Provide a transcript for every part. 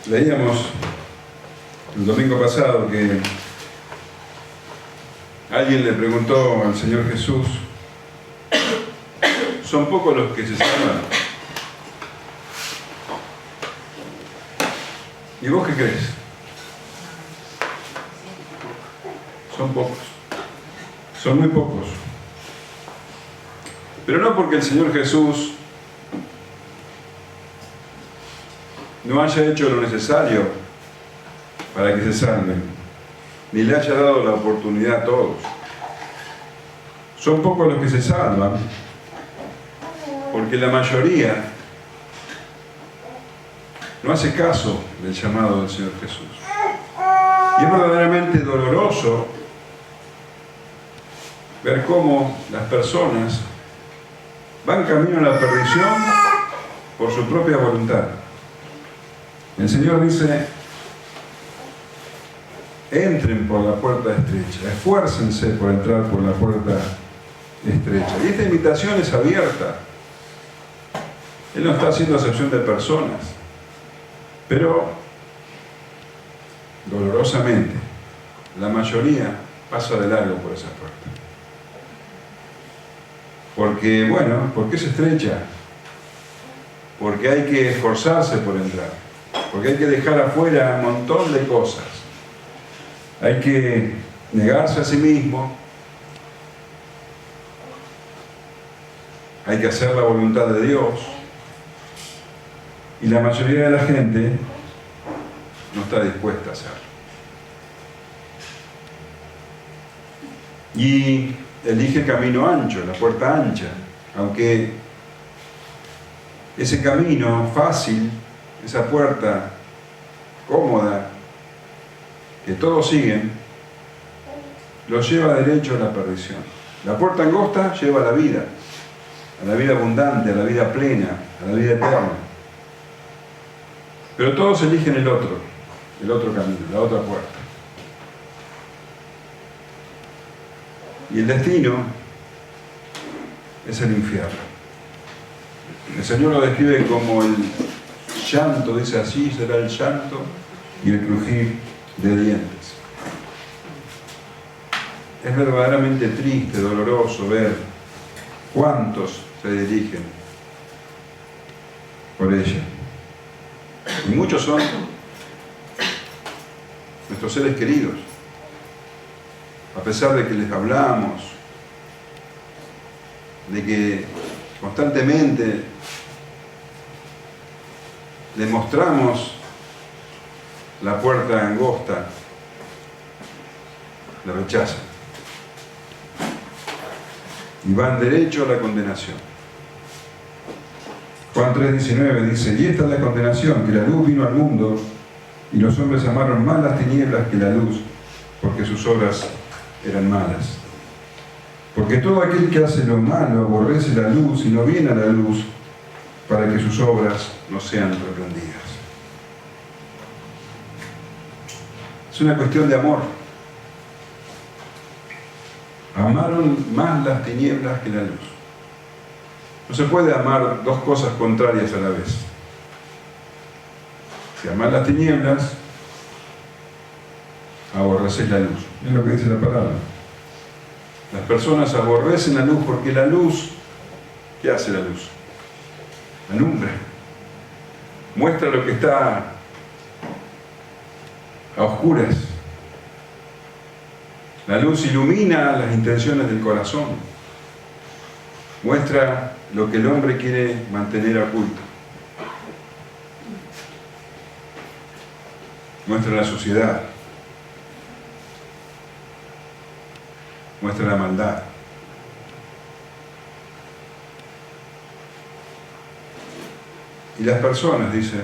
Leíamos el domingo pasado que alguien le preguntó al Señor Jesús: ¿son pocos los que se salvan? ¿Y vos qué crees? Son pocos. Son muy pocos. Pero no porque el Señor Jesús no haya hecho lo necesario para que se salven, ni le haya dado la oportunidad a todos. Son pocos los que se salvan, porque la mayoría no hace caso del llamado del Señor Jesús. Y es verdaderamente doloroso ver cómo las personas van camino a la perdición por su propia voluntad. El Señor dice: entren por la puerta estrecha, esfuércense por entrar por la puerta estrecha. Y esta invitación es abierta. Él no está haciendo acepción de personas, pero dolorosamente la mayoría pasa de largo por esa puerta. Porque, bueno, ¿por qué se estrecha? Porque hay que esforzarse por entrar, porque hay que dejar afuera un montón de cosas. Hay que negarse a sí mismo, hay que hacer la voluntad de Dios, y la mayoría de la gente no está dispuesta a hacerlo. Y elige camino ancho, la puerta ancha, aunque ese camino fácil, esa puerta cómoda, que todos siguen, los lleva derecho a la perdición. La puerta angosta lleva a la vida abundante, a la vida plena, a la vida eterna. Pero todos eligen el otro camino, la otra puerta. Y el destino es el infierno. El Señor lo describe como el llanto, dice: así será el llanto y el crujir de dientes. Es verdaderamente triste, doloroso ver cuántos se dirigen por ella. Y muchos son nuestros seres queridos. A pesar de que les hablamos, de que constantemente les mostramos la puerta angosta, la rechazan y van derecho a la condenación. Juan 3:19 dice: y esta es la condenación, que la luz vino al mundo y los hombres amaron más las tinieblas que la luz, porque sus obras eran malas. Porque todo aquel que hace lo malo aborrece la luz y no viene a la luz, para que sus obras no sean reprendidas. Es una cuestión de amor. Amaron más las tinieblas que la luz. No se puede amar dos cosas contrarias a la vez. Si amás las tinieblas, aborreces la luz. Es lo que dice la palabra. Las personas aborrecen la luz porque la luz, ¿qué hace la luz? Alumbra. Muestra lo que está a oscuras. La luz ilumina las intenciones del corazón. Muestra lo que el hombre quiere mantener oculto. Muestra la suciedad. Muestra la maldad. Y las personas, dice,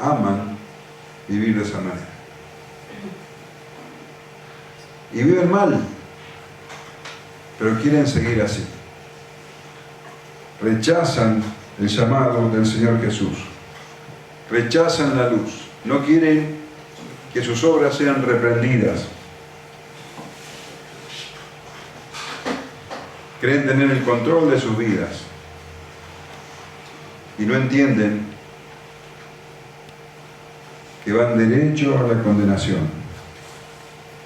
aman vivir de esa manera. Y viven mal, pero quieren seguir así. Rechazan el llamado del Señor Jesús. Rechazan la luz. No quieren que sus obras sean reprendidas. Creen tener el control de sus vidas y no entienden que van derecho a la condenación,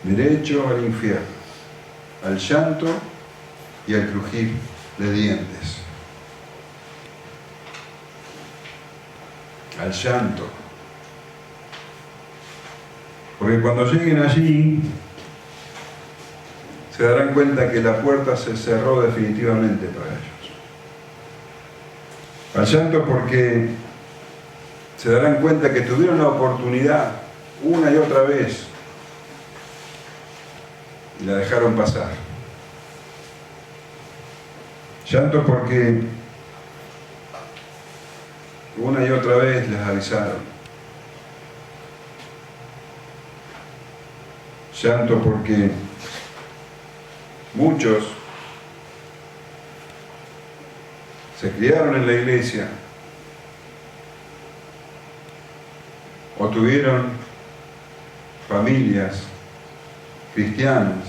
derecho al infierno, al llanto y al crujir de dientes. Al llanto. Porque cuando lleguen allí, se darán cuenta que la puerta se cerró definitivamente para ellos. Al llanto porque se darán cuenta que tuvieron la oportunidad una y otra vez y la dejaron pasar. Llanto porque una y otra vez les avisaron. Llanto porque muchos se criaron en la iglesia o tuvieron familias cristianas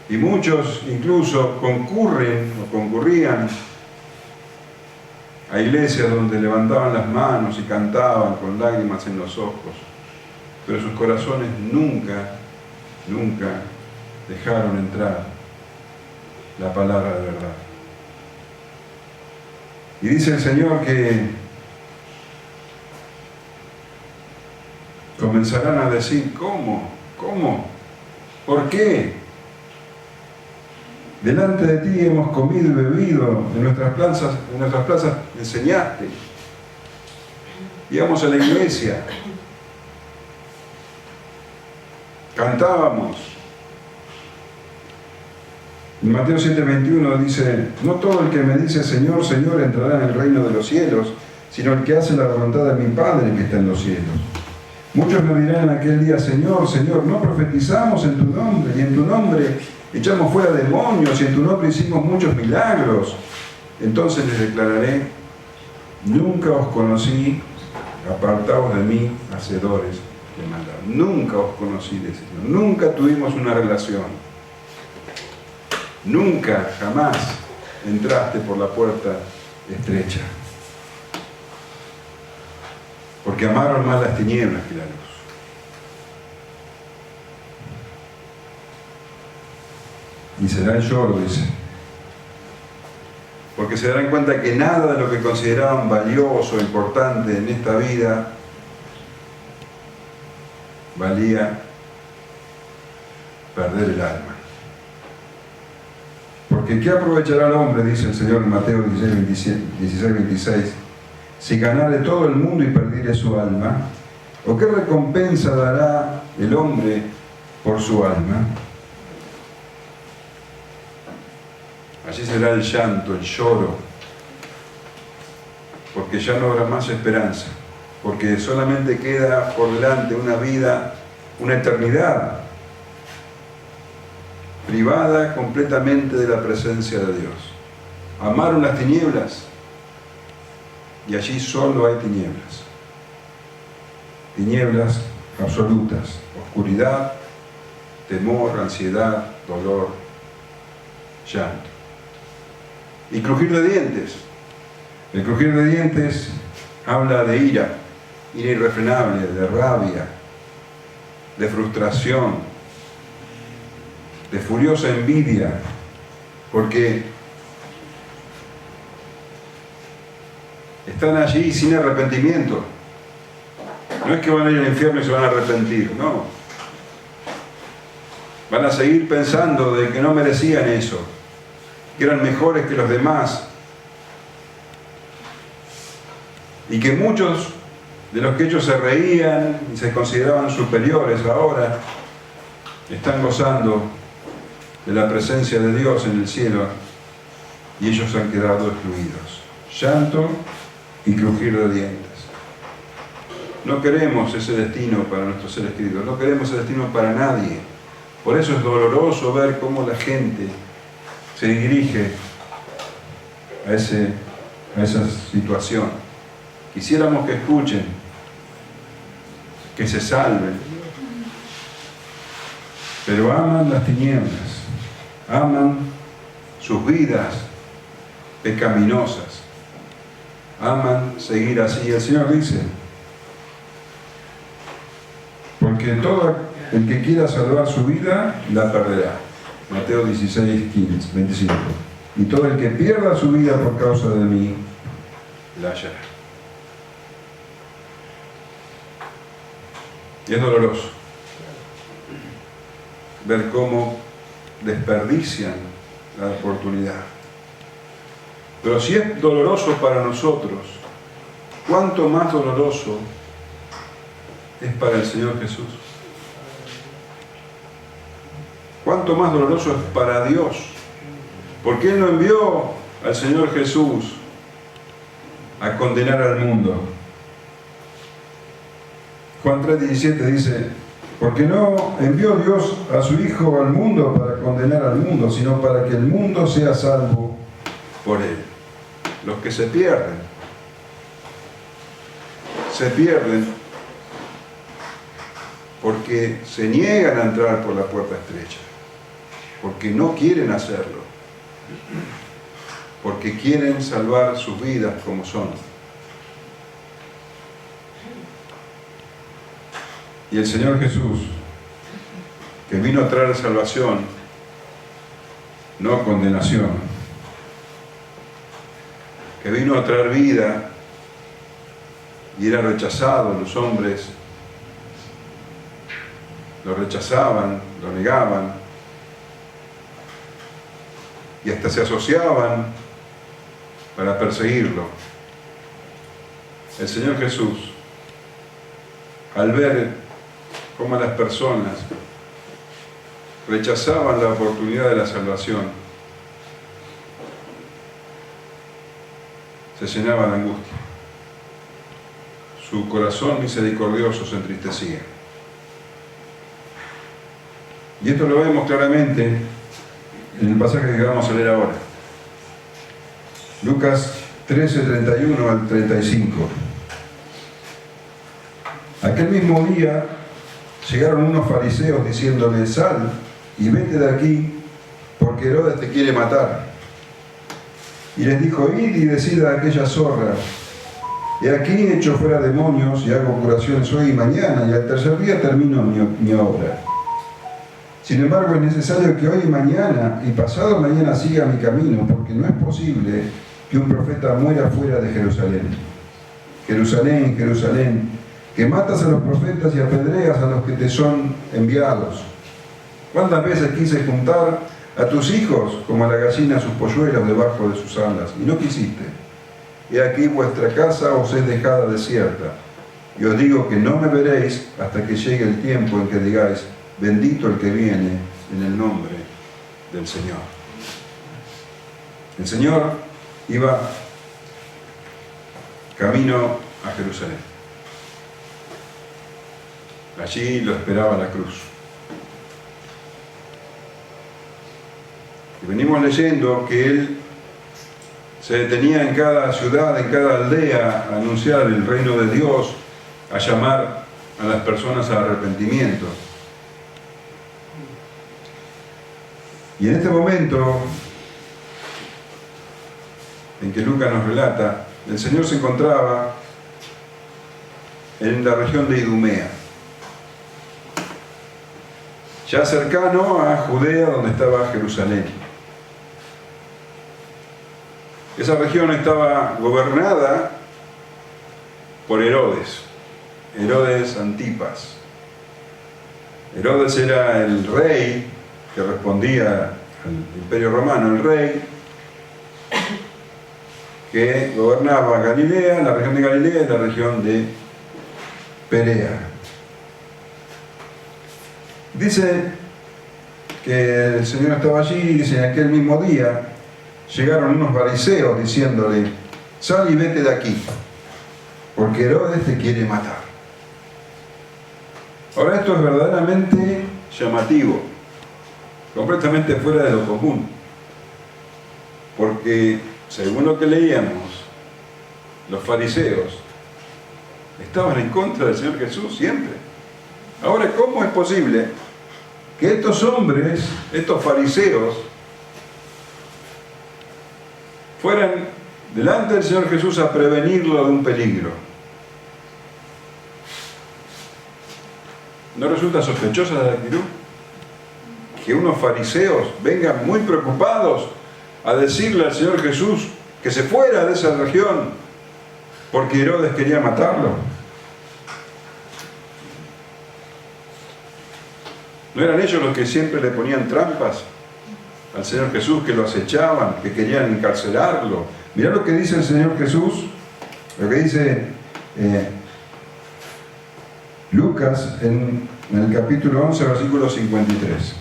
y muchos incluso concurrían a iglesias donde levantaban las manos y cantaban con lágrimas en los ojos, pero sus corazones nunca dejaron entrar la palabra de verdad. Y dice el Señor que comenzarán a decir, ¿cómo? ¿Por qué? Delante de ti hemos comido y bebido, en nuestras plazas enseñaste, íbamos a la iglesia, cantábamos. En Mateo 7:21 dice, no todo el que me dice Señor, Señor entrará en el reino de los cielos, sino el que hace la voluntad de mi Padre que está en los cielos. Muchos me dirán en aquel día, Señor, Señor, no profetizamos en tu nombre, y en tu nombre echamos fuera demonios, y en tu nombre hicimos muchos milagros. Entonces les declararé, nunca os conocí, apartaos de mí, hacedores de maldad. Nunca os conocí, dice el Señor. Nunca tuvimos una relación. Nunca, jamás entraste por la puerta estrecha. Porque amaron más las tinieblas que la luz. Y será el lloro, dice. Porque se darán cuenta que nada de lo que consideraban valioso, importante en esta vida, valía perder el alma. Porque ¿qué aprovechará el hombre, dice el Señor en Mateo 16:26, si ganare todo el mundo y perdiere su alma? ¿O qué recompensa dará el hombre por su alma? Allí será el llanto, el lloro, porque ya no habrá más esperanza, porque solamente queda por delante una vida, una eternidad, privada completamente de la presencia de Dios. Amaron las tinieblas y allí solo hay tinieblas. Tinieblas absolutas, oscuridad, temor, ansiedad, dolor, llanto. Y crujir de dientes. El crujir de dientes habla de ira irrefrenable, de rabia, de frustración, de furiosa envidia, porque están allí sin arrepentimiento. No es que van a ir al infierno y se van a arrepentir, no. Van a seguir pensando de que no merecían eso, que eran mejores que los demás, y que muchos de los que ellos se reían y se consideraban superiores ahora están gozando de la presencia de Dios en el cielo y ellos han quedado excluidos. Llanto y crujir de dientes. No queremos ese destino para nuestros seres queridos, no queremos ese destino para nadie. Por eso es doloroso ver cómo la gente se dirige a esa situación. Quisiéramos que escuchen, que se salven, pero aman las tinieblas, aman sus vidas pecaminosas, aman seguir así. El Señor dice, porque todo el que quiera salvar su vida, la perderá. Mateo 16, 25. Y todo el que pierda su vida por causa de mí, la hallará. Y es doloroso ver cómo desperdician la oportunidad. Pero si es doloroso para nosotros, ¿cuánto más doloroso es para el Señor Jesús? ¿Cuánto más doloroso es para Dios? Porque Él no envió al Señor Jesús a condenar al mundo. Juan 3:17 dice, porque no envió Dios a su Hijo al mundo para condenar al mundo, sino para que el mundo sea salvo por Él. Los que se pierden porque se niegan a entrar por la puerta estrecha, porque no quieren hacerlo, porque quieren salvar sus vidas como son. Y el Señor Jesús, que vino a traer salvación, no condenación, que vino a traer vida y era rechazado, los hombres lo rechazaban, lo negaban y hasta se asociaban para perseguirlo. El Señor Jesús, al ver cómo las personas rechazaban la oportunidad de la salvación, se llenaba de angustia. Su corazón misericordioso se entristecía. Y esto lo vemos claramente en el pasaje que vamos a leer ahora. Lucas 13, 31 al 35. Aquel mismo día llegaron unos fariseos diciéndole, sal y vete de aquí, porque Herodes te quiere matar. Y les dijo, id y decid a aquella zorra, he aquí echo fuera demonios y hago curaciones hoy y mañana, y al tercer día termino mi obra. Sin embargo, es necesario que hoy y mañana y pasado mañana siga mi camino, porque no es posible que un profeta muera fuera de Jerusalén. Jerusalén, Jerusalén, que matas a los profetas y apedreas a los que te son enviados. ¿Cuántas veces quise juntar a tus hijos como a la gallina a sus polluelos debajo de sus alas? Y no quisiste. He aquí vuestra casa os es dejada desierta. Y os digo que no me veréis hasta que llegue el tiempo en que digáis, bendito el que viene en el nombre del Señor. El Señor iba camino a Jerusalén. Allí lo esperaba la cruz. Y venimos leyendo que Él se detenía en cada ciudad, en cada aldea, a anunciar el reino de Dios, a llamar a las personas al arrepentimiento. Y en este momento en que Lucas nos relata, el Señor se encontraba en la región de Idumea, ya cercano a Judea, donde estaba Jerusalén. Esa región estaba gobernada por Herodes Antipas. Herodes era el rey que respondía al Imperio Romano, el rey que gobernaba Galilea, la región de Galilea y la región de Perea. Dice que el Señor estaba allí y dice, en aquel mismo día llegaron unos fariseos diciéndole, sal y vete de aquí, porque Herodes te quiere matar. Ahora esto es verdaderamente llamativo, completamente fuera de lo común, porque según lo que leíamos, los fariseos estaban en contra del Señor Jesús siempre. Ahora, ¿cómo es posible que estos hombres, estos fariseos, fueran delante del Señor Jesús a prevenirlo de un peligro? ¿No resulta sospechosa la actitud? Que unos fariseos vengan muy preocupados a decirle al Señor Jesús que se fuera de esa región porque Herodes quería matarlo. ¿No eran ellos los que siempre le ponían trampas al Señor Jesús, que lo acechaban, que querían encarcelarlo? Mirá lo que dice el Señor Jesús, lo que dice Lucas en el capítulo 11, versículo 53.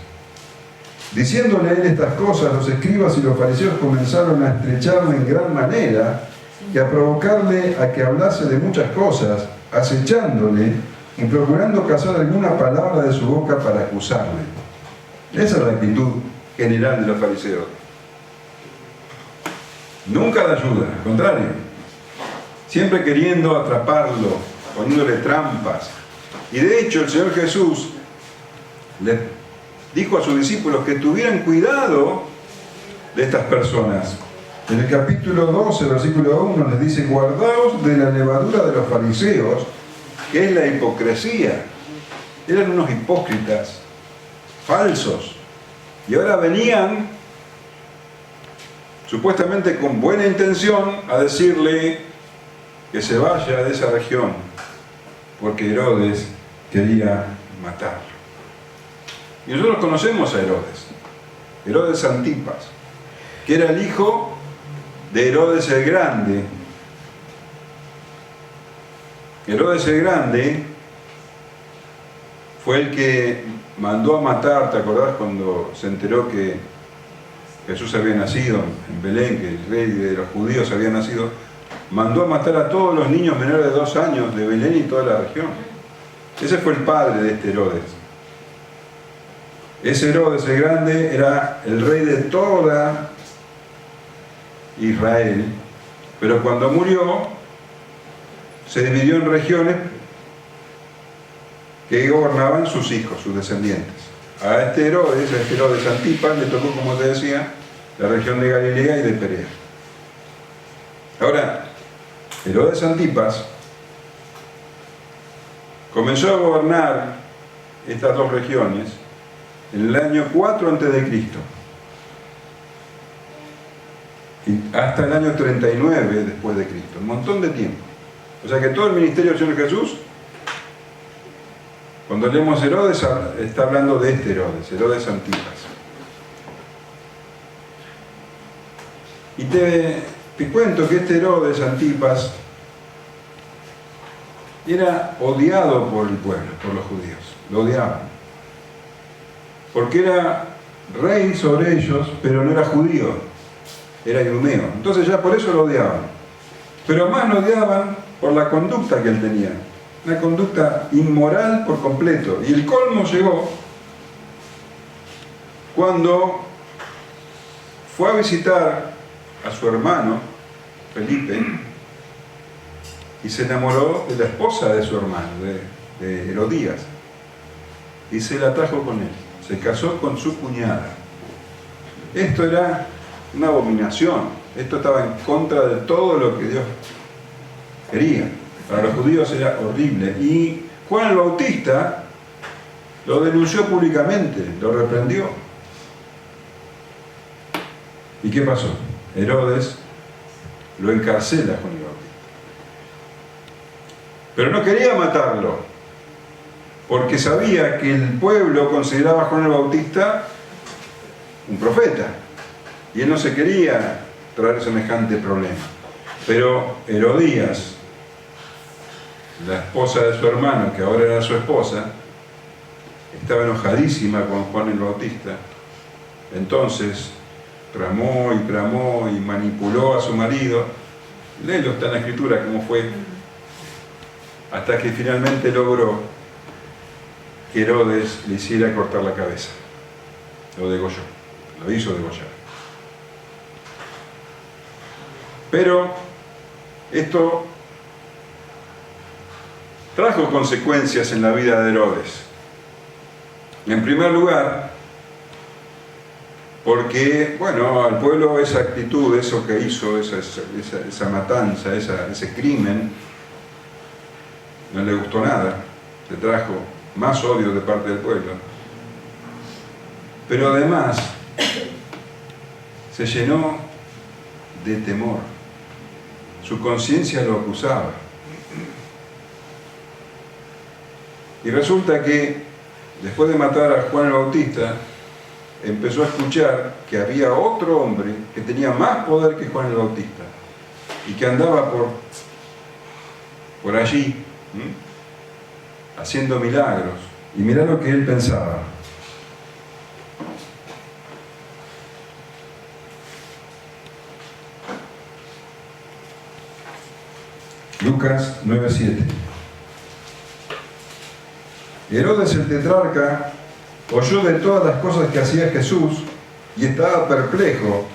Diciéndole a él estas cosas, los escribas y los fariseos comenzaron a estrecharle en gran manera y a provocarle a que hablase de muchas cosas, acechándole y procurando cazar alguna palabra de su boca para acusarle. Esa es la actitud general de los fariseos. Nunca de ayuda, al contrario. Siempre queriendo atraparlo, poniéndole trampas. Y de hecho el Señor Jesús le dijo a sus discípulos que tuvieran cuidado de estas personas. En el capítulo 12, versículo 1, les dice: guardaos de la levadura de los fariseos, que es la hipocresía. Eran unos hipócritas, falsos. Y ahora venían, supuestamente con buena intención, a decirle que se vaya de esa región, porque Herodes quería matarlo. Y nosotros conocemos a Herodes, Herodes Antipas, que era el hijo de Herodes el Grande. Herodes el Grande fue el que mandó a matar, ¿te acordás cuando se enteró que Jesús había nacido en Belén, que el rey de los judíos había nacido? Mandó a matar a todos los niños menores de 2 años de Belén y toda la región. Ese fue el padre de este Herodes. Ese Herodes el Grande era el rey de toda Israel, pero cuando murió se dividió en regiones que gobernaban sus hijos, sus descendientes. A este Herodes Antipas, le tocó, como te decía, la región de Galilea y de Perea. Ahora, Herodes Antipas comenzó a gobernar estas 2 regiones en el año 4 a.C. y hasta el año 39 después de Cristo, un montón de tiempo. O sea que todo el ministerio del Señor Jesús, cuando leemos Herodes, está hablando de este Herodes Antipas. Y te cuento que este Herodes Antipas era odiado por el pueblo, por los judíos. Lo odiaban. Porque era rey sobre ellos, pero no era judío, era idumeo. Entonces ya por eso lo odiaban. Pero más lo odiaban por la conducta que él tenía. Una conducta inmoral por completo. Y el colmo llegó cuando fue a visitar a su hermano, Felipe, y se enamoró de la esposa de su hermano, de Herodías. Y se la trajo con él. Se casó con su cuñada. Esto era una abominación. Esto estaba en contra de todo lo que Dios quería. Para los judíos era horrible. Y Juan el Bautista lo denunció públicamente, lo reprendió. ¿Y qué pasó? Herodes lo encarcela a Juan el Bautista. Pero no quería matarlo, porque sabía que el pueblo consideraba a Juan el Bautista un profeta, y él no se quería traer semejante problema. Pero Herodías, la esposa de su hermano, que ahora era su esposa, estaba enojadísima con Juan el Bautista. Entonces tramó y manipuló a su marido. Léelo, está en la escritura cómo fue, hasta que finalmente logró que Herodes le hiciera cortar la cabeza. Lo degolló, lo hizo degollar. Pero esto trajo consecuencias en la vida de Herodes. En primer lugar, porque, bueno, al pueblo esa actitud, eso que hizo, esa matanza, ese crimen, no le gustó nada, le trajo más odio de parte del pueblo. Pero además se llenó de temor. Su conciencia lo acusaba. Y resulta que después de matar a Juan el Bautista, empezó a escuchar que había otro hombre que tenía más poder que Juan el Bautista y que andaba por allí haciendo milagros. Y mirá lo que él pensaba. Lucas 9:7. Herodes el tetrarca oyó de todas las cosas que hacía Jesús y estaba perplejo,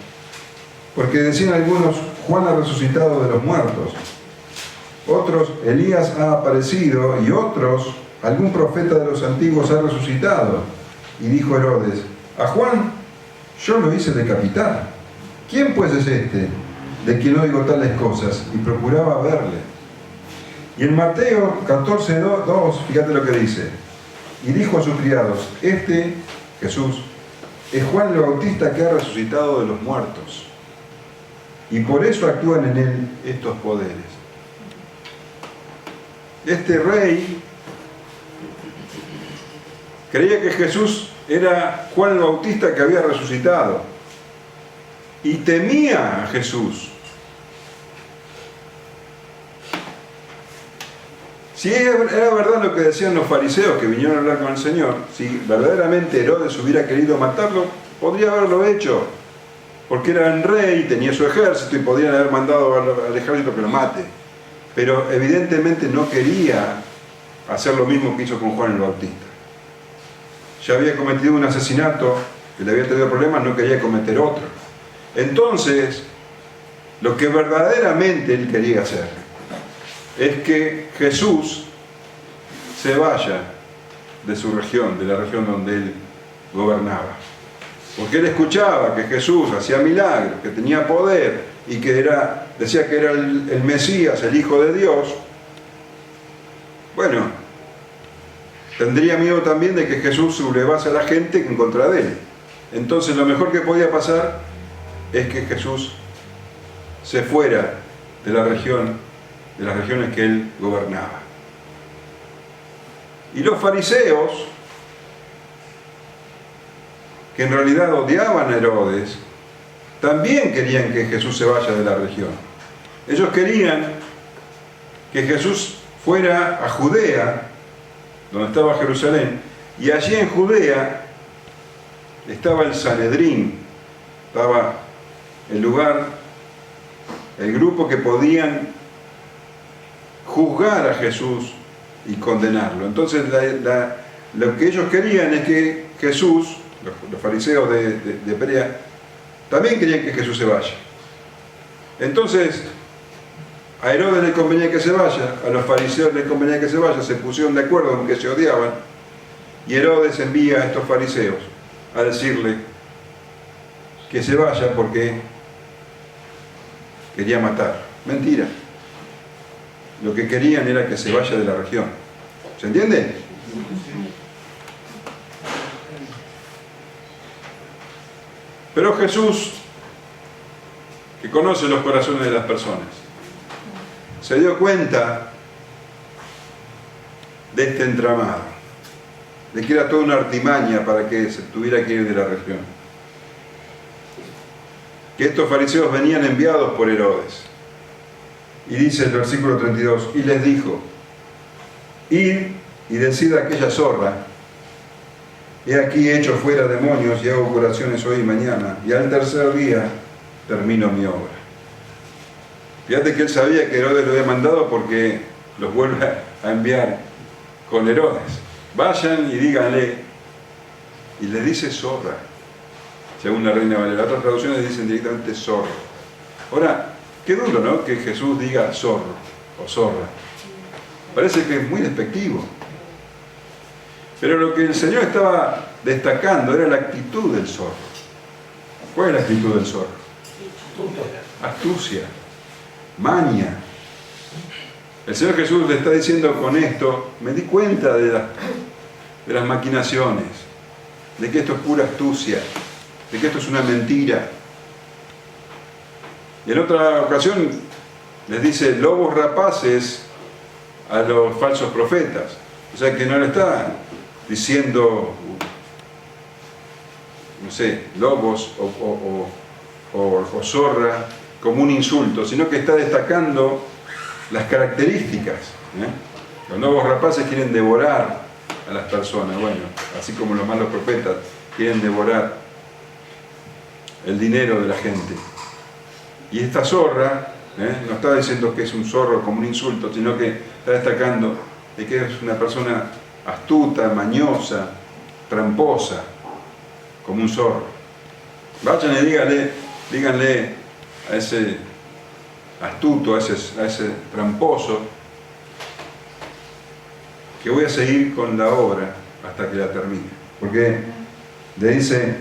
porque decían algunos: Juan ha resucitado de los muertos, otros: Elías ha aparecido, y otros: algún profeta de los antiguos ha resucitado. Y dijo Herodes: a Juan yo lo hice decapitar. ¿Quién pues es este de quien oigo tales cosas? Y procuraba verle. Y en Mateo 14:2, fíjate lo que dice: y dijo a sus criados: este, Jesús, es Juan el Bautista que ha resucitado de los muertos, y por eso actúan en él estos poderes. Este rey creía que Jesús era Juan el Bautista que había resucitado, y temía a Jesús. Si era verdad lo que decían los fariseos que vinieron a hablar con el Señor, si verdaderamente Herodes hubiera querido matarlo, podría haberlo hecho, porque era el rey, tenía su ejército y podrían haber mandado al ejército que lo mate. Pero evidentemente no quería hacer lo mismo que hizo con Juan el Bautista. Ya había cometido un asesinato que le había tenido problemas, no quería cometer otro. Entonces, lo que verdaderamente él quería hacer es que Jesús se vaya de su región, de la región donde él gobernaba. Porque él escuchaba que Jesús hacía milagros, que tenía poder y que decía que era el Mesías, el Hijo de Dios. Bueno, tendría miedo también de que Jesús sublevase a la gente en contra de él. Entonces lo mejor que podía pasar es que Jesús se fuera de las regiones que él gobernaba. Y los fariseos, que en realidad odiaban a Herodes, también querían que Jesús se vaya de la región. Ellos querían que Jesús fuera a Judea, donde estaba Jerusalén, y allí en Judea estaba el Sanedrín, estaba el lugar, el grupo que podían juzgar a Jesús y condenarlo. Entonces lo que ellos querían es que Jesús, los fariseos de Perea, también querían que Jesús se vaya. Entonces a Herodes le convenía que se vaya, a los fariseos les convenía que se vaya, se pusieron de acuerdo en que se odiaban, y Herodes envía a estos fariseos a decirle que se vaya porque quería matar. Mentira. Lo que querían era que se vaya de la región. ¿Se entiende? Pero Jesús, que conoce los corazones de las personas, se dio cuenta de este entramado, de que era toda una artimaña para que se tuviera que ir de la región. Que estos fariseos venían enviados por Herodes. Y dice el versículo 32, y les dijo: id y decid a aquella zorra: he aquí he hecho fuera demonios y hago curaciones hoy y mañana, y al tercer día termino mi obra. Fíjate que él sabía que Herodes lo había mandado, porque los vuelve a enviar con Herodes. Vayan y díganle, y les dice zorra, según la Reina Valera. Otras traducciones dicen directamente zorro. Ahora, qué duro, ¿no?, que Jesús diga zorro o zorra. Parece que es muy despectivo. Pero lo que el Señor estaba destacando era la actitud del zorro. ¿Cuál es la actitud del zorro? Astucia, maña. El Señor Jesús le está diciendo con esto: me di cuenta de las maquinaciones, de que esto es pura astucia, de que esto es una mentira. Y en otra ocasión les dice lobos rapaces a los falsos profetas. O sea que no le está diciendo, no sé, lobos o zorra como un insulto, sino que está destacando las características. Los lobos rapaces quieren devorar a las personas, bueno, así como los malos profetas quieren devorar el dinero de la gente. Y esta zorra, no está diciendo que es un zorro como un insulto, sino que está destacando de que es una persona astuta, mañosa, tramposa, como un zorro. Vayan y díganle a ese astuto, a ese tramposo, que voy a seguir con la obra hasta que la termine. Porque le dice,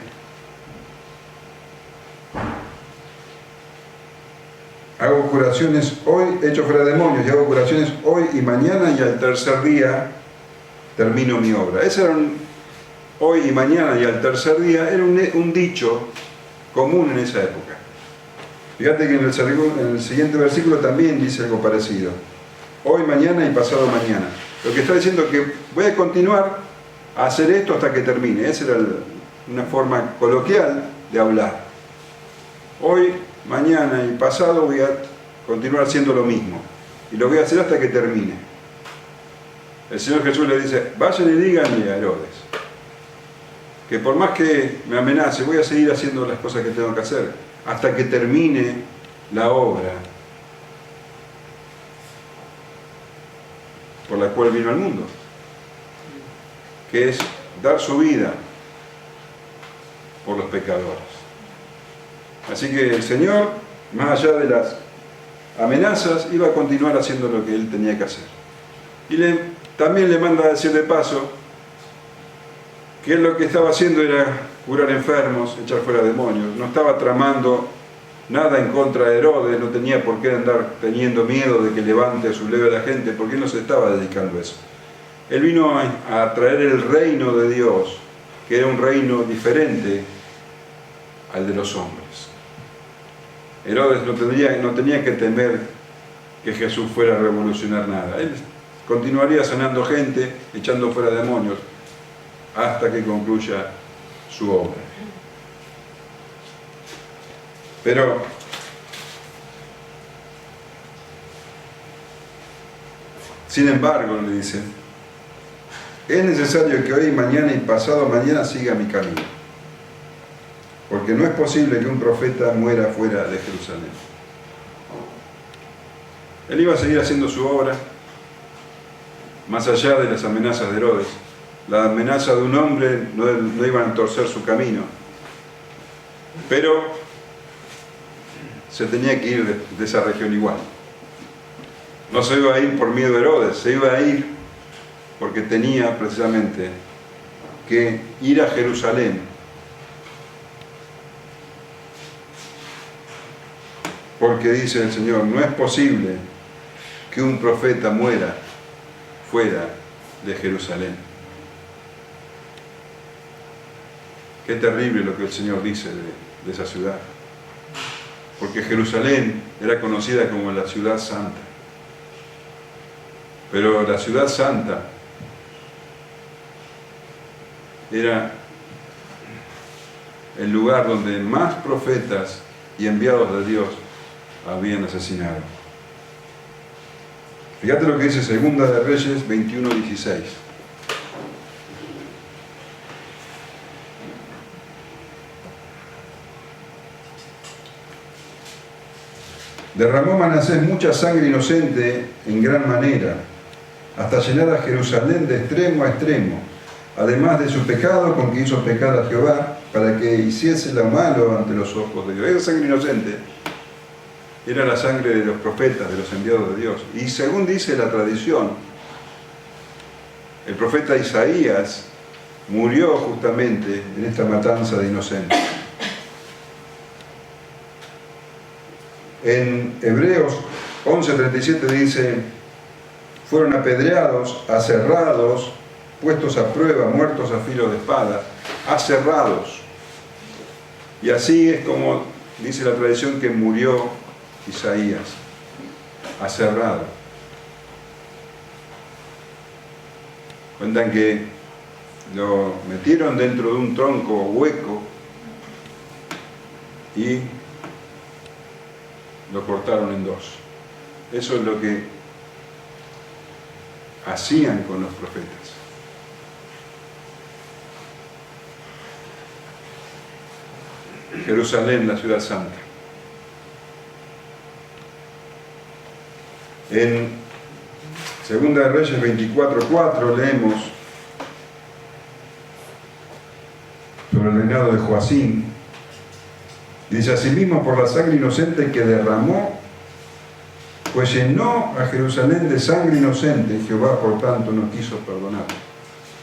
hago curaciones hoy, echo fuera demonios, y hago curaciones hoy y mañana, y al tercer día termino mi obra. Ese era hoy y mañana y al tercer día, era un dicho común en esa época. Fíjate que en el siguiente versículo también dice algo parecido. Hoy, mañana y pasado mañana. Lo que está diciendo es que voy a continuar a hacer esto hasta que termine. Esa era una forma coloquial de hablar. Hoy, mañana y pasado voy a continuar haciendo lo mismo. Y lo voy a hacer hasta que termine. El Señor Jesús le dice, vayan y díganle a Herodes que por más que me amenace, voy a seguir haciendo las cosas que tengo que hacer hasta que termine la obra por la cual vino al mundo, que es dar su vida por los pecadores. Así que el Señor, más allá de las amenazas, iba a continuar haciendo lo que Él tenía que hacer. Y también le manda a decir de paso que Él lo que estaba haciendo era curar enfermos, echar fuera demonios. No estaba tramando nada en contra de Herodes, no tenía por qué andar teniendo miedo de que levante a su leve a la gente, porque Él no se estaba dedicando a eso. Él vino a traer el reino de Dios, que era un reino diferente al de los hombres. Herodes no tenía que temer que Jesús fuera a revolucionar nada. Él continuaría sanando gente, echando fuera demonios, hasta que concluya su obra. Pero sin embargo, le dice, es necesario que hoy, mañana y pasado mañana siga mi camino, porque no es posible que un profeta muera fuera de Jerusalén. Él iba a seguir haciendo su obra, más allá de las amenazas de Herodes. La amenaza de un hombre no iban a torcer su camino, pero se tenía que ir de esa región igual. No se iba a ir por miedo a Herodes, se iba a ir porque tenía precisamente que ir a Jerusalén, porque dice el Señor, no es posible que un profeta muera fuera de Jerusalén. Qué terrible lo que el Señor dice de esa ciudad, porque Jerusalén era conocida como la ciudad santa, pero la ciudad santa era el lugar donde más profetas y enviados de Dios habían asesinado. Fíjate lo que dice Segunda de Reyes 21:16. Derramó Manasés mucha sangre inocente en gran manera, hasta llenar a Jerusalén de extremo a extremo, además de su pecado con que hizo pecar a Jehová, para que hiciese lo malo ante los ojos de Dios. Esa sangre inocente era la sangre de los profetas, de los enviados de Dios. Y según dice la tradición, el profeta Isaías murió justamente en esta matanza de inocentes. En Hebreos 11:37 dice, fueron apedreados, aserrados, puestos a prueba, muertos a filo de espada, aserrados. Y así es como dice la tradición que murió Isaías, aserrado. Cuentan que lo metieron dentro de un tronco hueco y lo cortaron en dos. Eso es lo que hacían con los profetas. Jerusalén, la ciudad santa. En Segunda de Reyes 24:4 leemos sobre el reinado de Joacim. Dice: asimismo, por la sangre inocente que derramó, pues llenó a Jerusalén de sangre inocente, Jehová por tanto no quiso perdonar.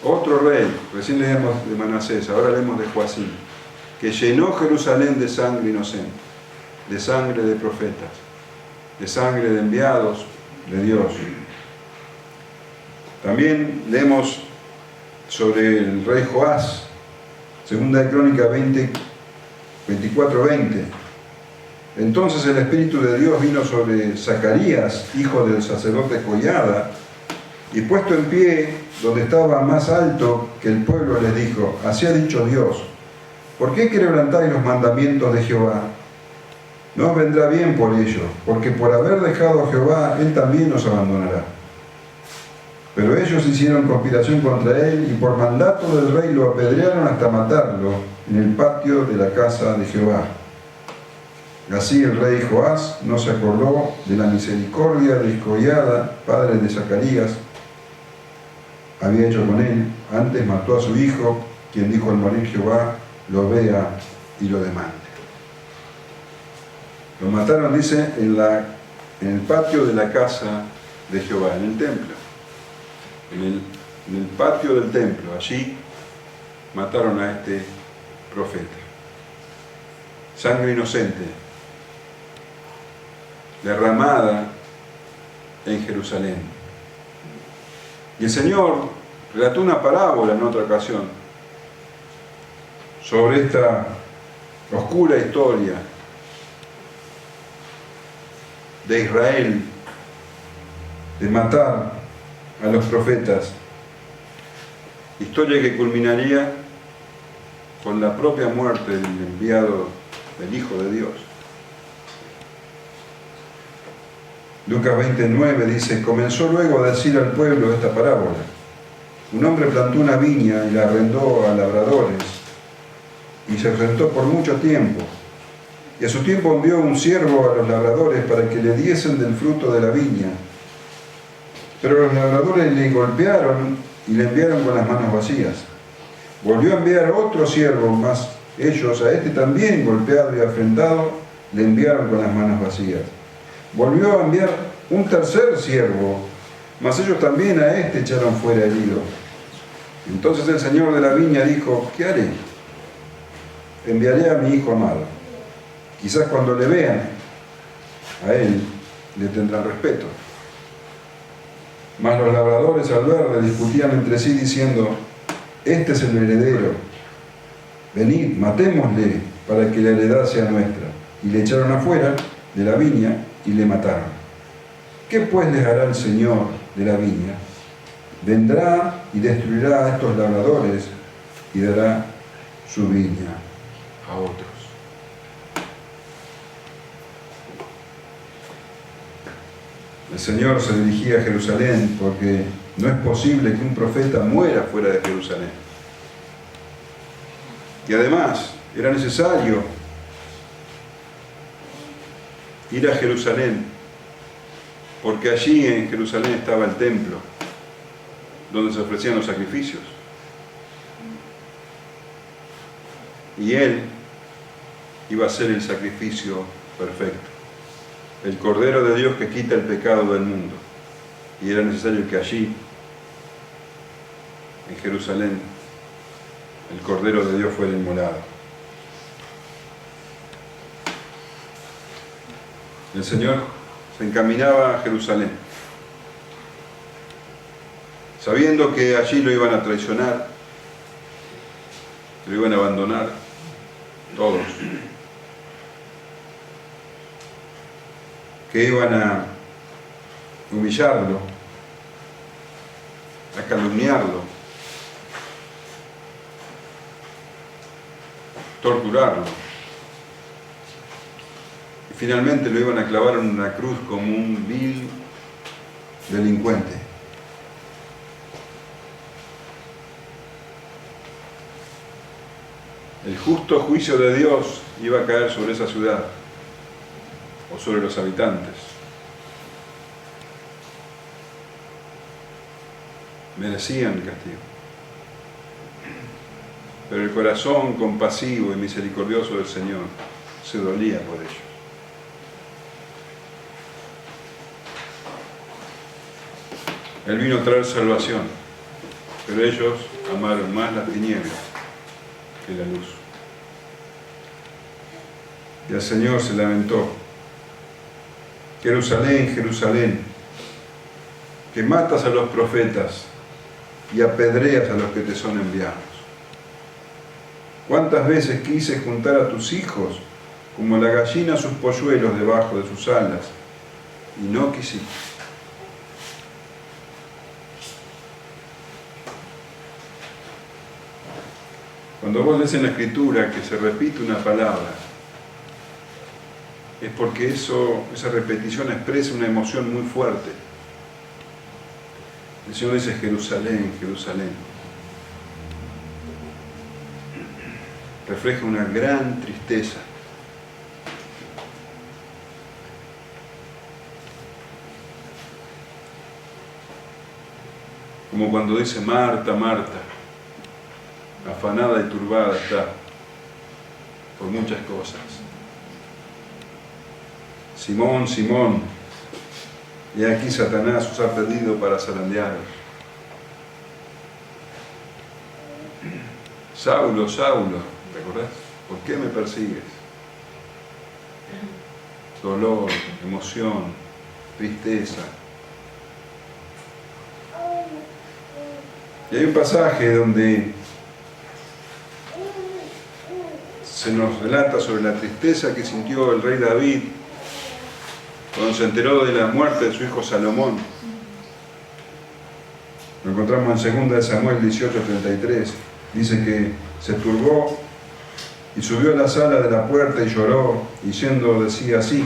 Otro rey, recién leemos de Manasés, ahora leemos de Joacim, que llenó Jerusalén de sangre inocente, de sangre de profetas, de sangre de enviados de Dios. También leemos sobre el rey Joás, Segunda de Crónica 24:20. Entonces el Espíritu de Dios vino sobre Zacarías, hijo del sacerdote Joiada, y puesto en pie, donde estaba más alto que el pueblo, les dijo: así ha dicho Dios, ¿por qué quebrantáis los mandamientos de Jehová? No os vendrá bien por ello, porque por haber dejado a Jehová, Él también os abandonará. Pero ellos hicieron conspiración contra él y por mandato del rey lo apedrearon hasta matarlo en el patio de la casa de Jehová. Así el rey Joás no se acordó de la misericordia de Joiada, padre de Zacarías, había hecho con él, antes mató a su hijo, quien dijo al morir Jehová lo vea y lo demande. Lo mataron, dice, en el patio de la casa de Jehová, en el templo. En el patio del templo, allí mataron a este profeta. Sangre inocente, derramada en Jerusalén. Y el Señor relató una parábola en otra ocasión sobre esta oscura historia de Israel, de matar a los profetas, historia que culminaría con la propia muerte del enviado del Hijo de Dios. Lucas 20:9 dice: comenzó luego a decir al pueblo esta parábola. Un hombre plantó una viña y la arrendó a labradores y se ausentó por mucho tiempo. Y a su tiempo envió un siervo a los labradores para que le diesen del fruto de la viña. Pero los labradores le golpearon y le enviaron con las manos vacías. Volvió a enviar otro siervo, mas ellos a este también golpeado y afrentado le enviaron con las manos vacías. Volvió a enviar un tercer siervo, mas ellos también a este echaron fuera herido. Entonces el señor de la viña dijo: ¿qué haré? Enviaré a mi hijo amado. Quizás cuando le vean a él le tendrán respeto. Mas los labradores al verle discutían entre sí diciendo: este es el heredero, venid, matémosle para que la heredad sea nuestra. Y le echaron afuera de la viña y le mataron. ¿Qué pues les hará el Señor de la viña? Vendrá y destruirá a estos labradores y dará su viña a otros. El Señor se dirigía a Jerusalén porque no es posible que un profeta muera fuera de Jerusalén. Y además era necesario ir a Jerusalén, porque allí en Jerusalén estaba el templo, donde se ofrecían los sacrificios. Y Él iba a ser el sacrificio perfecto, el Cordero de Dios que quita el pecado del mundo. Y era necesario que allí, en Jerusalén, el Cordero de Dios fuera inmolado. El Señor se encaminaba a Jerusalén. sabiendo que allí lo iban a traicionar, lo iban a abandonar todos, que iban a humillarlo, a calumniarlo, torturarlo, y finalmente lo iban a clavar en una cruz como un vil delincuente. El justo juicio de Dios iba a caer sobre esa ciudad o sobre los habitantes. Merecían el castigo. Pero el corazón compasivo y misericordioso del Señor se dolía por ellos. Él vino a traer salvación, pero ellos amaron más las tinieblas que la luz. Y el Señor se lamentó: Jerusalén, Jerusalén, que matas a los profetas y apedreas a los que te son enviados. ¿Cuántas veces quise juntar a tus hijos como la gallina sus polluelos debajo de sus alas, y no quisiste? Cuando vos lees en la Escritura que se repite una palabra, es porque esa repetición expresa una emoción muy fuerte. El Señor dice: Jerusalén, Jerusalén. Refleja una gran tristeza. Como cuando dice: Marta, Marta, afanada y turbada está por muchas cosas. Simón, Simón, y aquí Satanás os ha pedido para zarandearos. Saulo, Saulo, ¿te acordás? ¿Por qué me persigues? Dolor, emoción, tristeza. Y hay un pasaje donde se nos relata sobre la tristeza que sintió el rey David cuando se enteró de la muerte de su hijo Salomón. Lo encontramos en 2 Samuel 18:33. Dice que se turbó y subió a la sala de la puerta y lloró, y yendo decía así: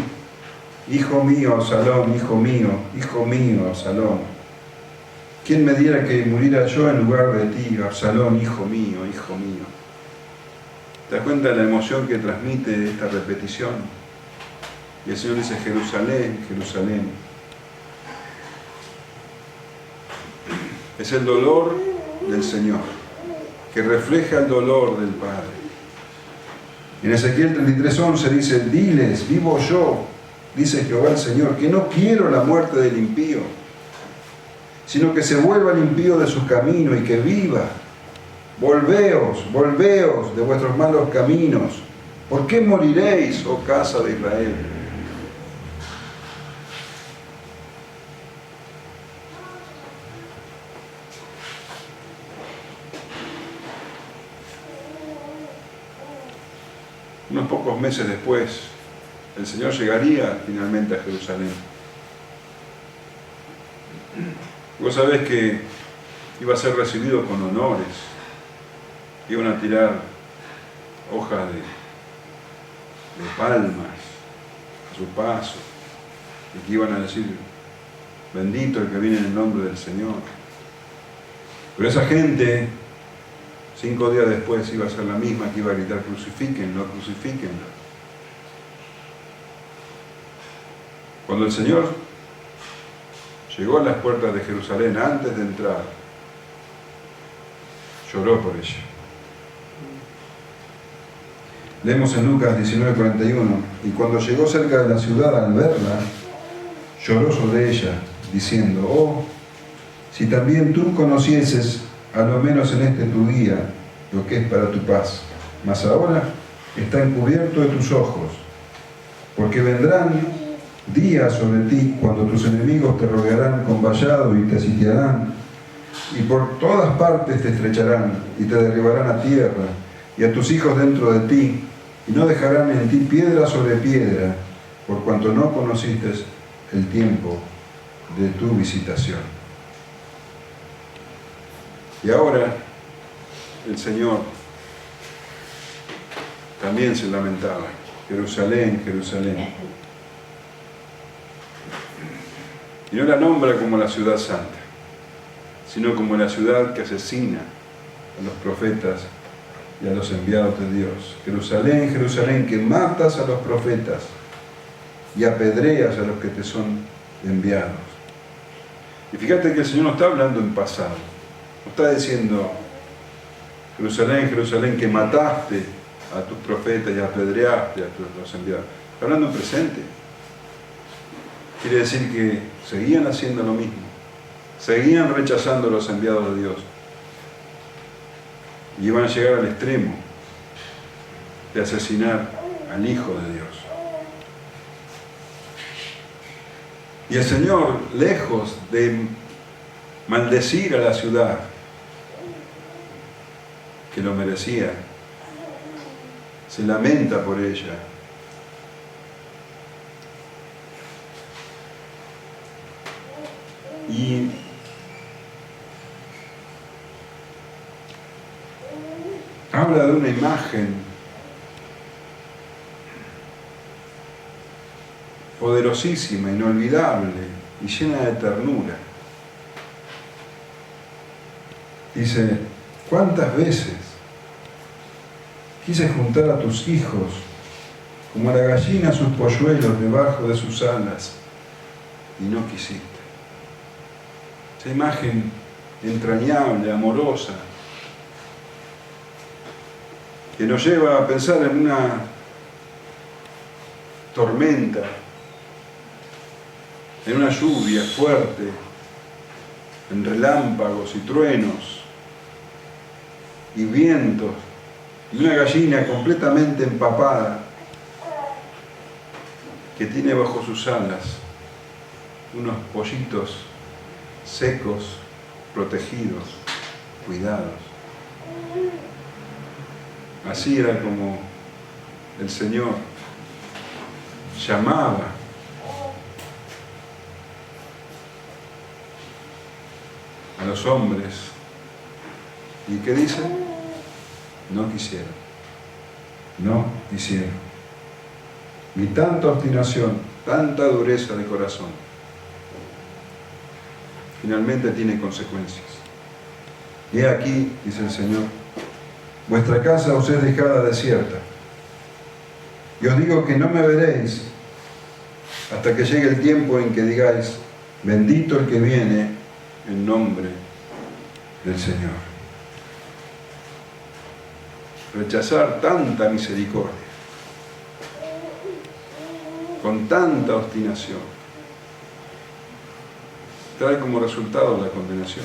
Hijo mío, Absalón, hijo mío, Absalón. ¿Quién me diera que muriera yo en lugar de ti, Absalón, hijo mío, hijo mío? ¿Te das cuenta de la emoción que transmite esta repetición? Y el Señor dice: Jerusalén, Jerusalén. Es el dolor del Señor, que refleja el dolor del Padre. En Ezequiel 33:11 dice: Diles, vivo yo, dice Jehová el Señor, que no quiero la muerte del impío, sino que se vuelva el impío de sus caminos y que viva. Volveos, volveos de vuestros malos caminos. ¿Por qué moriréis, oh casa de Israel? Unos pocos meses después, el Señor llegaría finalmente a Jerusalén. Vos sabés que iba a ser recibido con honores, iban a tirar hojas de palmas a su paso, y que iban a decir: bendito el que viene en el nombre del Señor. Pero esa gente, 5 días después, iba a ser la misma que iba a gritar: crucifíquenlo, crucifíquenlo. Cuando el Señor llegó a las puertas de Jerusalén, antes de entrar, lloró por ella. Leemos en Lucas 19:41: y cuando llegó cerca de la ciudad, al verla, lloró sobre ella, diciendo: oh, si también tú conocieses, a lo menos en este tu día, lo que es para tu paz. Mas ahora está encubierto de tus ojos, porque vendrán días sobre ti cuando tus enemigos te rodearán con vallado y te sitiarán, y por todas partes te estrecharán y te derribarán a tierra y a tus hijos dentro de ti, y no dejarán en ti piedra sobre piedra, por cuanto no conociste el tiempo de tu visitación. Y ahora el Señor también se lamentaba: Jerusalén, Jerusalén. Y no la nombra como la ciudad santa, sino como la ciudad que asesina a los profetas y a los enviados de Dios. Jerusalén, Jerusalén, que matas a los profetas y apedreas a los que te son enviados. Y fíjate que el Señor no está hablando en pasado, no está diciendo: Jerusalén, Jerusalén, que mataste a tus profetas y apedreaste a los enviados. Está hablando en presente. Quiere decir que seguían haciendo lo mismo, seguían rechazando a los enviados de Dios y iban a llegar al extremo de asesinar al Hijo de Dios. Y el Señor, lejos de maldecir a la ciudad que lo merecía, se lamenta por ella. Y habla de una imagen poderosísima, inolvidable y llena de ternura. Dice: ¿cuántas veces quise juntar a tus hijos como la gallina sus polluelos debajo de sus alas, y no quisiste? Esa imagen entrañable, amorosa, que nos lleva a pensar en una tormenta, en una lluvia fuerte, en relámpagos y truenos y vientos, y una gallina completamente empapada que tiene bajo sus alas unos pollitos secos, protegidos, cuidados. Así era como el Señor llamaba a los hombres. ¿Y qué dice? No quisieron. No quisieron. Y tanta obstinación, tanta dureza de corazón, finalmente tiene consecuencias. He aquí, dice el Señor, vuestra casa os es dejada desierta. Y os digo que no me veréis hasta que llegue el tiempo en que digáis: bendito el que viene en nombre del Señor. Rechazar tanta misericordia, con tanta obstinación, trae como resultado la condenación.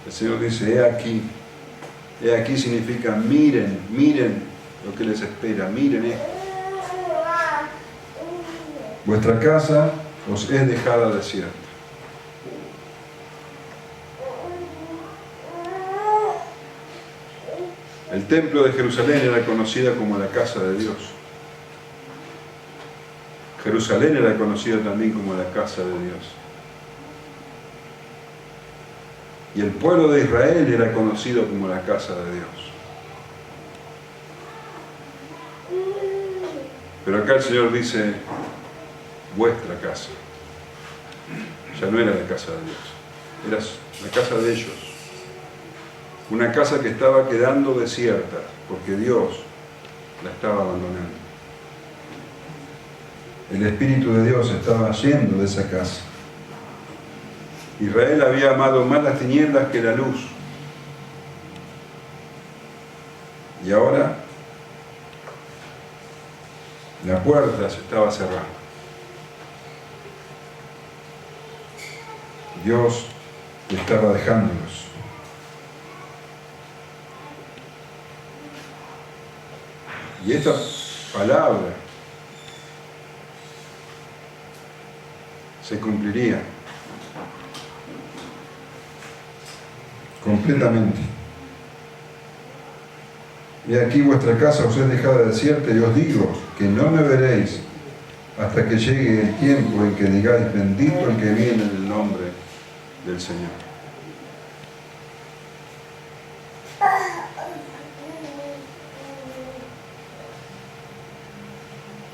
El Señor dice: he aquí. He aquí significa miren, miren lo que les espera, miren esto. Vuestra casa os es dejada desierta. El templo de Jerusalén era conocida como la casa de Dios. Jerusalén era conocida también como la casa de Dios. Y el pueblo de Israel era conocido como la casa de Dios. Pero acá el Señor dice: vuestra casa. Ya no era la casa de Dios, era la casa de ellos. Una casa que estaba quedando desierta porque Dios la estaba abandonando. El Espíritu de Dios estaba yendo de esa casa. Israel había amado más las tinieblas que la luz. Y ahora la puerta se estaba cerrando. Dios estaba dejándolos. Y esta palabra se cumpliría. completamente. Y aquí vuestra casa os es dejada desierta, y os digo que no me veréis hasta que llegue el tiempo en que digáis, bendito el que viene en el nombre del Señor.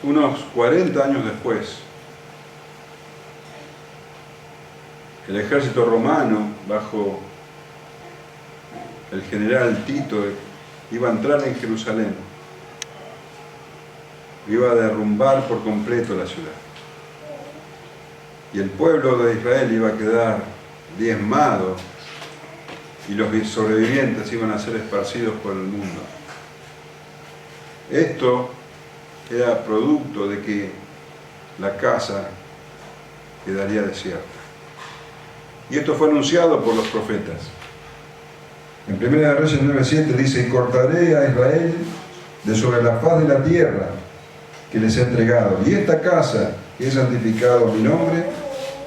Unos 40 años después, el ejército romano, bajo el general Tito, iba a entrar en Jerusalén, iba a derrumbar por completo la ciudad. Y el pueblo de Israel iba a quedar diezmado y los sobrevivientes iban a ser esparcidos por el mundo. Esto era producto de que la casa quedaría desierta. Y esto fue anunciado por los profetas. En 1 Reyes 9:7 dice, y cortaré a Israel de sobre la faz de la tierra que les he entregado, y esta casa que he santificado mi nombre,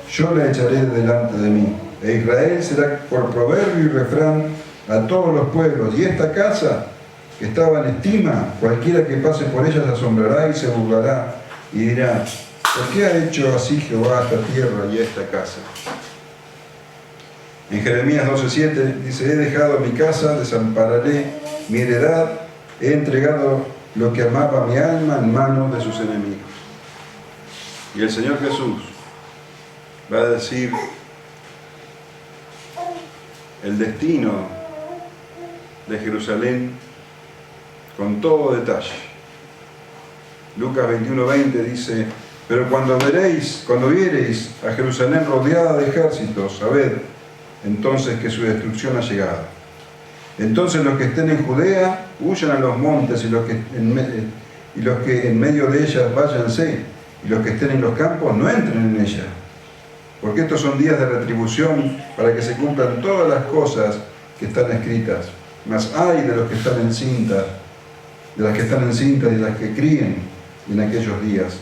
yo la echaré delante de mí, e Israel será por proverbio y refrán a todos los pueblos, y esta casa que estaba en estima, cualquiera que pase por ella se asombrará y se burlará, y dirá, ¿por qué ha hecho así Jehová a esta tierra y a esta casa? En Jeremías 12:7 dice, he dejado mi casa, desampararé mi heredad, he entregado lo que amaba mi alma en manos de sus enemigos. Y el Señor Jesús va a decir el destino de Jerusalén con todo detalle. Lucas 21:20 dice, pero cuando viereis a Jerusalén rodeada de ejércitos, sabed entonces que su destrucción ha llegado. Entonces los que estén en Judea huyan a los montes, y los que en medio de ellas váyanse, y los que estén en los campos no entren en ella. Porque estos son días de retribución para que se cumplan todas las cosas que están escritas. Mas ay de los que están encintas, de las que están encintas y de las que críen en aquellos días,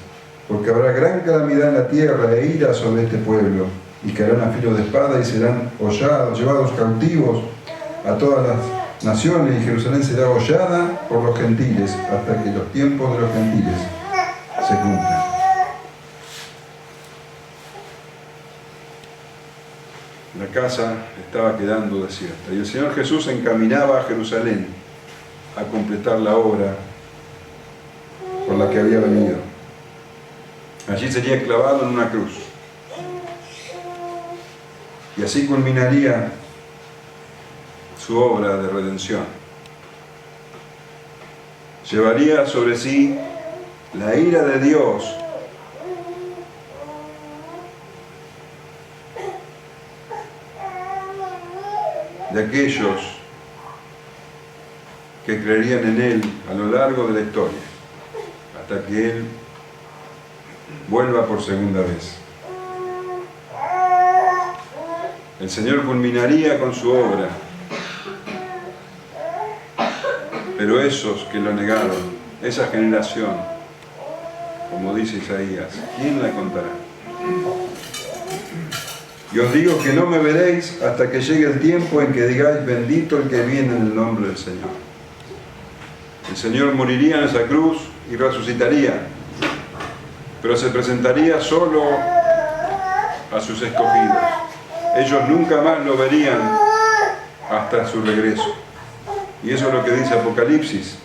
porque habrá gran calamidad en la tierra e ira sobre este pueblo, y caerán a filo de espada y serán hollados, llevados cautivos a todas las naciones, y Jerusalén será hollada por los gentiles hasta que los tiempos de los gentiles se cumplan. La casa estaba quedando desierta y el Señor Jesús se encaminaba a Jerusalén a completar la obra por la que había venido. Allí sería clavado en una cruz. Y así culminaría su obra de redención. Llevaría sobre sí la ira de Dios de aquellos que creerían en Él a lo largo de la historia, hasta que Él vuelva por segunda vez. El Señor culminaría con su obra, pero esos que lo negaron, esa generación, como dice Isaías, ¿quién la contará? Y os digo que no me veréis hasta que llegue el tiempo en que digáis, bendito el que viene en el nombre del Señor. El Señor moriría en esa cruz y resucitaría, pero se presentaría solo a sus escogidos. Ellos nunca más lo verían hasta su regreso. Y eso es lo que dice Apocalipsis.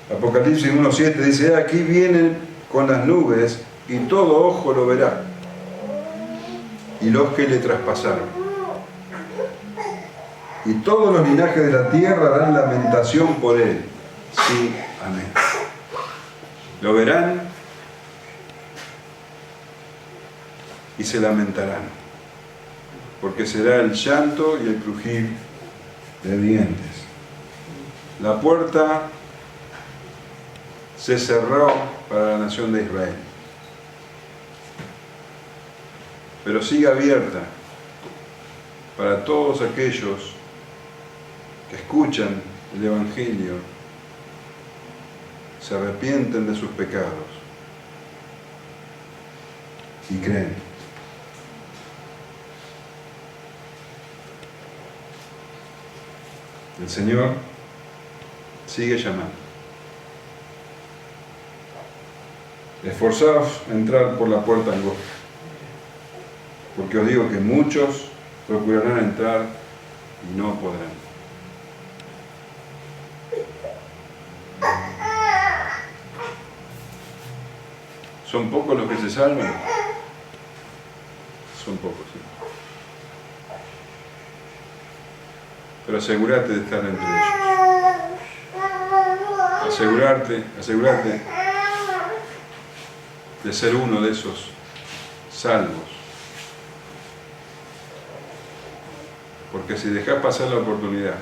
Apocalipsis 1:7 dice, aquí vienen con las nubes y todo ojo lo verá, y los que le traspasaron. Y todos los linajes de la tierra harán lamentación por él. Sí, amén. Lo verán y se lamentarán, porque será el llanto y el crujir de dientes. La puerta se cerró para la nación de Israel, pero sigue abierta para todos aquellos que escuchan el Evangelio, se arrepienten de sus pecados y creen. El Señor sigue llamando. Esforzaos a entrar por la puerta angosta, porque os digo que muchos procurarán entrar y no podrán. ¿Son pocos los que se salvan? Son pocos, sí. Pero asegúrate de estar entre ellos. Asegúrate de ser uno de esos salvos. Porque si dejas pasar la oportunidad,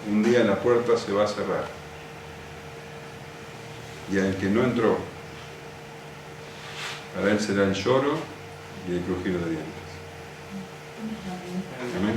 un día la puerta se va a cerrar. Y al que no entró, para él será el lloro y el crujir de dientes. Amén.